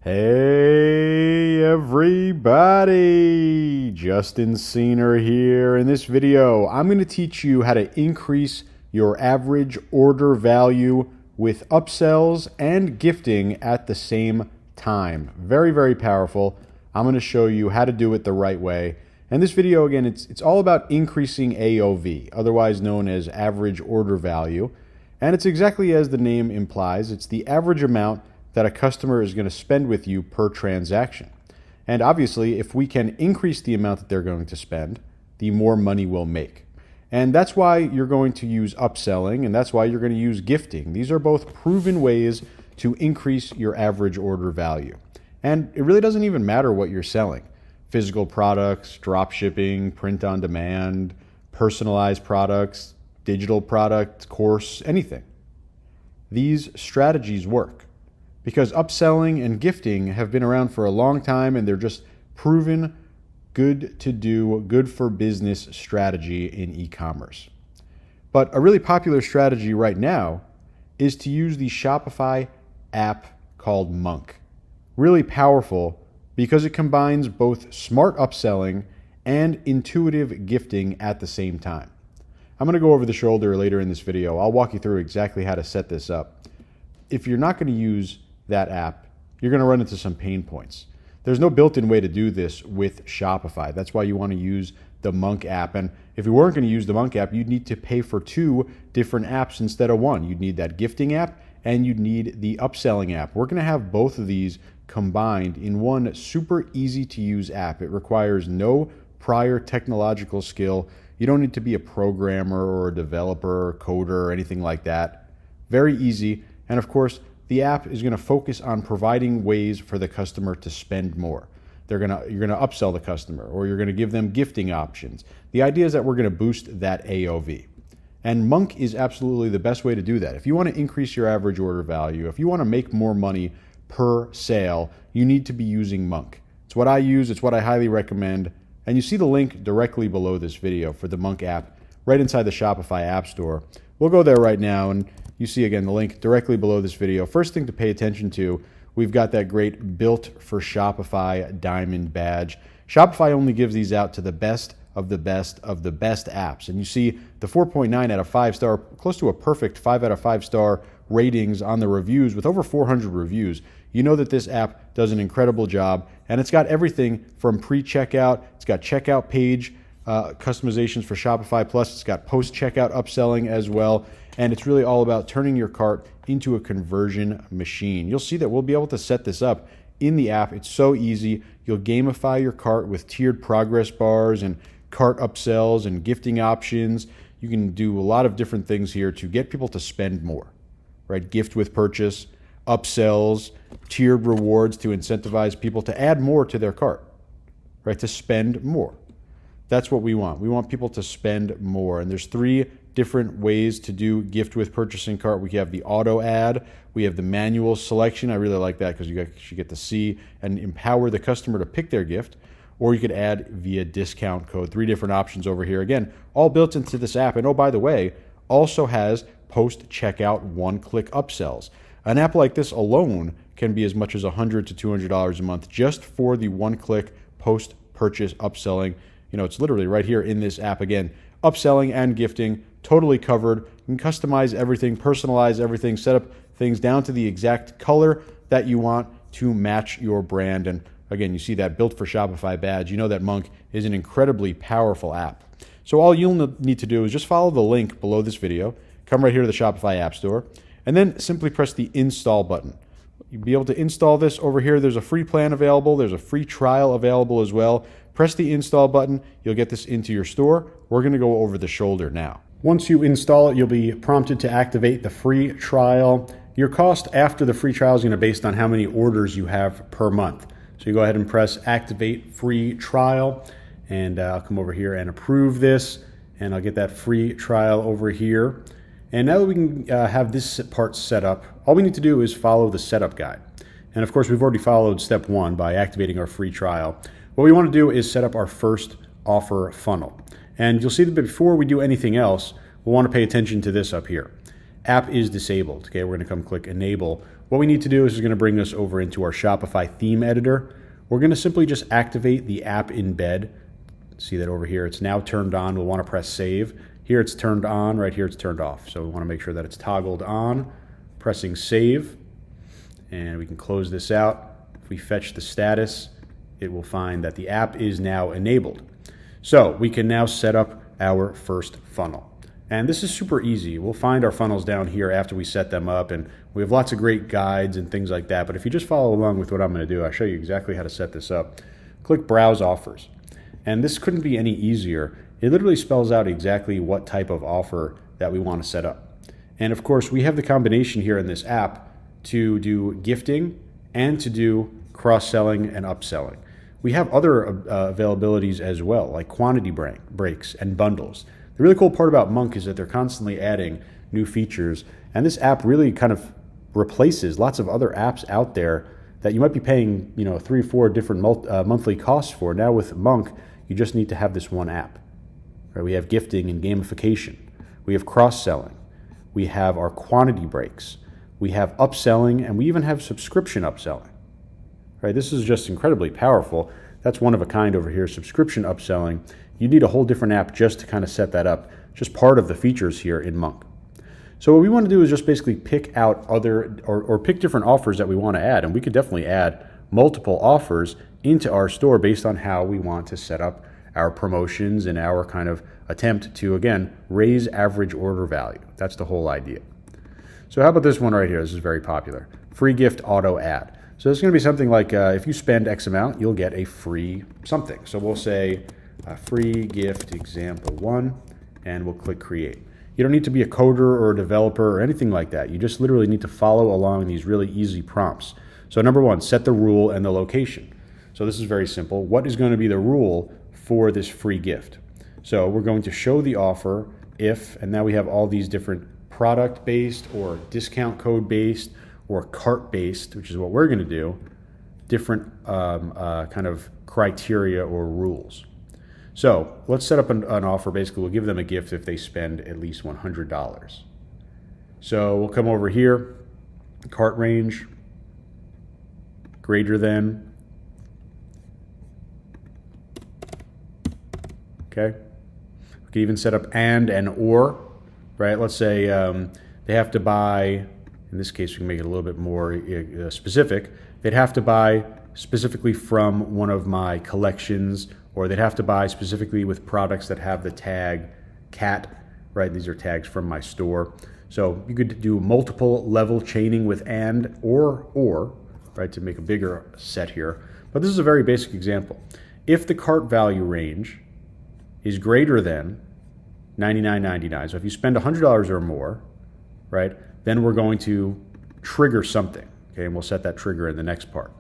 Hey everybody, Justin Senior here. In this video, I'm going to teach you how to increase your average order value with upsells and gifting at the same time. Very, very powerful. I'm going to show you how to do it the right way. And this video, again, it's all about increasing AOV, otherwise known as average order value. And it's exactly as the name implies. It's the average amount that a customer is going to spend with you per transaction. And obviously, if we can increase the amount that they're going to spend, the more money we'll make. And that's why you're going to use upselling, and that's why you're going to use gifting. These are both proven ways to increase your average order value. And it really doesn't even matter what you're selling. Physical products, drop shipping, print on demand, personalized products, digital product, course, anything. These strategies work, because upselling and gifting have been around for a long time, and they're just proven good to do, good for business strategy in e-commerce. But a really popular strategy right now is to use the Shopify app called Monk. Really powerful because it combines both smart upselling and intuitive gifting at the same time. I'm going to go over the shoulder later in this video. I'll walk you through exactly how to set this up. If you're not going to use that app, you're going to run into some pain points. There's no built-in way to do this with Shopify. That's why you want to use the Monk app. And if you weren't going to use the Monk app, you'd need to pay for two different apps instead of one. You'd need that gifting app and you'd need the upselling app. We're going to have both of these combined in one super easy to use app. It requires no prior technological skill. You don't need to be a programmer or a developer or coder or anything like that. Very easy. And of course, the app is going to focus on providing ways for the customer to spend more. You're going to upsell the customer, or you're going to give them gifting options. The idea is that we're going to boost that AOV. And Monk is absolutely the best way to do that. If you want to increase your average order value, if you want to make more money per sale, you need to be using Monk. It's what I use. It's what I highly recommend. And you see the link directly below this video for the Monk app right inside the Shopify App Store. We'll go there right now, and you see again the link directly below this video. First thing to pay attention to, we've got that great Built for Shopify diamond badge. Shopify only gives these out to the best of the best of the best apps. And you see the 4.9 out of 5 star, close to a perfect 5 out of 5 star ratings on the reviews with over 400 reviews. You know that this app does an incredible job, and it's got everything from pre-checkout. It's got checkout page customizations for Shopify Plus. It's got post-checkout upselling as well. And it's really all about turning your cart into a conversion machine. You'll see that we'll be able to set this up in the app. It's so easy. You'll gamify your cart with tiered progress bars and cart upsells and gifting options. You can do a lot of different things here to get people to spend more, right? Gift with purchase, upsells, tiered rewards to incentivize people to add more to their cart, right? To spend more. That's what we want. We want people to spend more. And there's 3 different ways to do gift with purchasing cart. We have the auto add. We have the manual selection. I really like that because you actually get to see and empower the customer to pick their gift. Or you could add via discount code. 3 different options over here. Again, all built into this app. And oh, by the way, also has post-checkout one-click upsells. An app like this alone can be as much as $100 to $200 a month just for the one-click post-purchase upselling. You know, it's literally right here in this app. Again, upselling and gifting, totally covered. You can customize everything, personalize everything, set up things down to the exact color that you want to match your brand. And again, you see that Built for Shopify badge. You know that Monk is an incredibly powerful app. So all you'll need to do is just follow the link below this video, come right here to the Shopify App Store, and then simply press the install button. You'll be able to install this over here. There's a free plan available. There's a free trial available as well. Press the install button. You'll get this into your store. We're going to go over the shoulder now. Once you install it, you'll be prompted to activate the free trial. Your cost after the free trial is going to be based on how many orders you have per month. So you go ahead and press activate free trial, and I'll come over here and approve this, and I'll get that free trial over here. And now that we can have this part set up, all we need to do is follow the setup guide. And of course, we've already followed step 1 by activating our free trial. What we want to do is set up our first offer funnel. And you'll see that before we do anything else, we'll want to pay attention to this up here. App is disabled. Okay, we're going to come click enable. What we need to do is going to bring us over into our Shopify theme editor. We're going to simply just activate the app in bed. See that over here, it's now turned on. We'll want to press save. Here it's turned on, right here it's turned off. So we want to make sure that it's toggled on, pressing save, and we can close this out. If we fetch the status, it will find that the app is now enabled. So we can now set up our first funnel. And this is super easy. We'll find our funnels down here after we set them up, and we have lots of great guides and things like that. But if you just follow along with what I'm going to do, I'll show you exactly how to set this up. Click Browse Offers. And this couldn't be any easier. It literally spells out exactly what type of offer that we want to set up. And of course, we have the combination here in this app to do gifting and to do cross-selling and upselling. We have other availabilities as well, like quantity breaks and bundles. The really cool part about Monk is that they're constantly adding new features, and this app really kind of replaces lots of other apps out there that you might be paying, 3 or 4 different monthly costs for. Now with Monk, you just need to have this one app. Right? We have gifting and gamification. We have cross-selling. We have our quantity breaks. We have upselling, and we even have subscription upselling. Right? This is just incredibly powerful. That's one of a kind over here, subscription upselling. You need a whole different app just to kind of set that up, just part of the features here in Monk. So what we want to do is just basically pick out other or pick different offers that we want to add, and we could definitely add multiple offers into our store based on how we want to set up our promotions and our kind of attempt to, again, raise average order value. That's the whole idea. So how about this one right here? This is very popular. Free gift auto ad. So it's going to be something like if you spend X amount, you'll get a free something. So we'll say free gift example 1, and we'll click create. You don't need to be a coder or a developer or anything like that. You just literally need to follow along these really easy prompts. So number 1, set the rule and the location. So this is very simple. What is going to be the rule for this free gift? So we're going to show the offer if, and now we have all these different product-based or discount code-based or cart-based, which is what we're going to do, different kind of criteria or rules. So let's set up an offer. Basically, we'll give them a gift if they spend at least $100. So we'll come over here, cart range, greater than. Okay. We can even set up and or, right? Let's say they have to buy, in this case, we can make it a little bit more specific. They'd have to buy specifically from one of my collections, or they'd have to buy specifically with products that have the tag cat, right? These are tags from my store. So you could do multiple level chaining with and or, right, to make a bigger set here. But this is a very basic example. If the cart value range is greater than $99.99, so if you spend $100 or more, right, then we're going to trigger something, okay, and we'll set that trigger in the next part.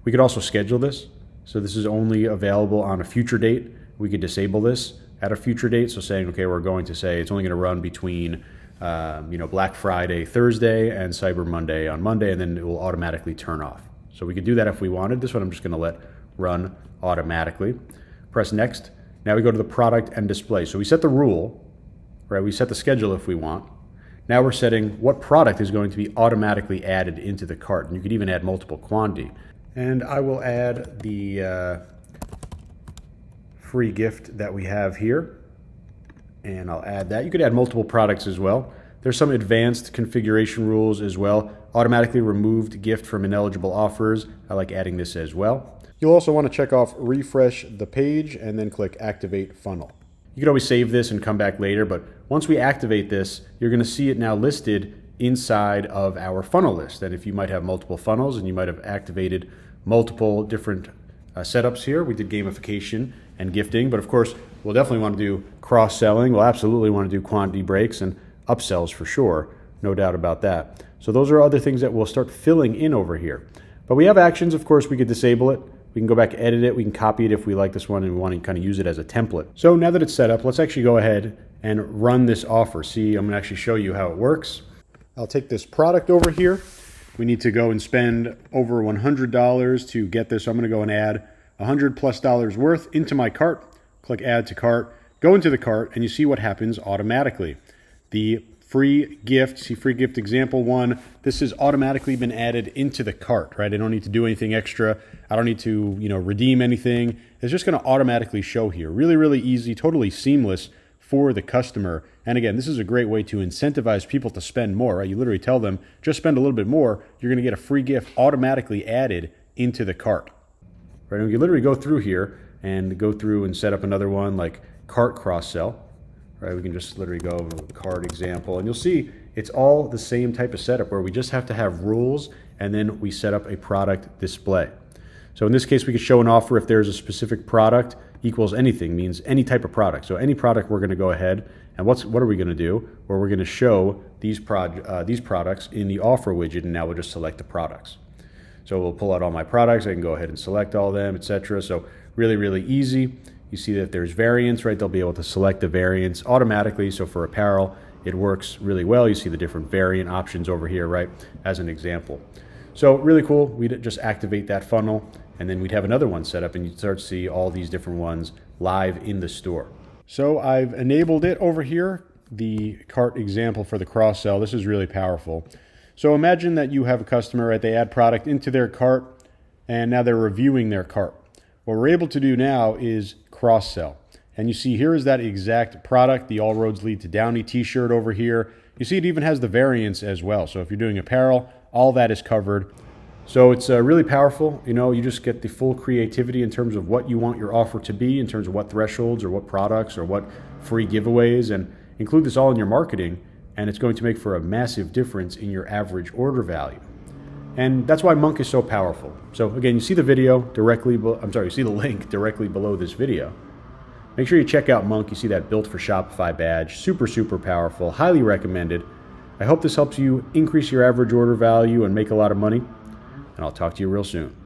We could also schedule this. So this is only available on a future date. We could disable this at a future date. So saying, okay, we're going to say it's only going to run between Black Friday, Thursday, and Cyber Monday on Monday, and then it will automatically turn off. So we could do that if we wanted. This one I'm just going to let run automatically. Press next. Now we go to the product and display. So we set the rule, right? We set the schedule if we want. Now we're setting what product is going to be automatically added into the cart. And you could even add multiple quantity. And I will add the free gift that we have here. And I'll add that. You could add multiple products as well. There's some advanced configuration rules as well. Automatically removed gift from ineligible offers. I like adding this as well. You'll also want to check off refresh the page and then click activate funnel. You can always save this and come back later, but once we activate this, you're going to see it now listed inside of our funnel list. And if you might have multiple funnels and you might have activated multiple different setups here, we did gamification and gifting, but of course, we'll definitely want to do cross-selling. We'll absolutely want to do quantity breaks and upsells for sure, no doubt about that. So those are other things that we'll start filling in over here. But we have actions, of course, we could disable it. We can go back, edit it. We can copy it if we like this one and we want to kind of use it as a template. So now that it's set up, let's actually go ahead and run this offer. See, I'm going to actually show you how it works. I'll take this product over here. We need to go and spend over $100 to get this. So I'm going to go and add $100+ worth into my cart. Click add to cart. Go into the cart and you see what happens automatically. The free gift. See free gift example 1. This has automatically been added into the cart, right? I don't need to do anything extra. I don't need to, redeem anything. It's just going to automatically show here. Really, really easy, totally seamless for the customer. And again, this is a great way to incentivize people to spend more, right? You literally tell them, just spend a little bit more. You're going to get a free gift automatically added into the cart, right? And we can literally go through here and go through and set up another one like cart cross-sell, right? We can just literally go cart example, and you'll see it's all the same type of setup where we just have to have rules and then we set up a product display. So in this case, we could show an offer if there's a specific product equals anything, means any type of product. So any product, we're going to go ahead and what are we going to do? Well, we're going to show these products in the offer widget, and now we'll just select the products. So we'll pull out all my products. I can go ahead and select all of them, etc. So really, really easy. You see that if there's variants, right, they'll be able to select the variants automatically. So for apparel, it works really well. You see the different variant options over here, right, as an example. So really cool. We'd just activate that funnel, and then we'd have another one set up, and you'd start to see all these different ones live in the store. So I've enabled it over here, the cart example for the cross-sell. This is really powerful. So imagine that you have a customer, right, they add product into their cart, and now they're reviewing their cart. What we're able to do now is cross-sell. And you see here is that exact product, the All Roads Lead to Downey t-shirt over here. You see it even has the variants as well. So if you're doing apparel, all that is covered. So it's really powerful. You just get the full creativity in terms of what you want your offer to be, in terms of what thresholds or what products or what free giveaways, and include this all in your marketing, and it's going to make for a massive difference in your average order value. And that's why Monk is so powerful. So again, you see the video you see the link directly below this video. Make sure you check out Monk. You see that Built for Shopify badge. Super, super powerful. Highly recommended. I hope this helps you increase your average order value and make a lot of money. And I'll talk to you real soon.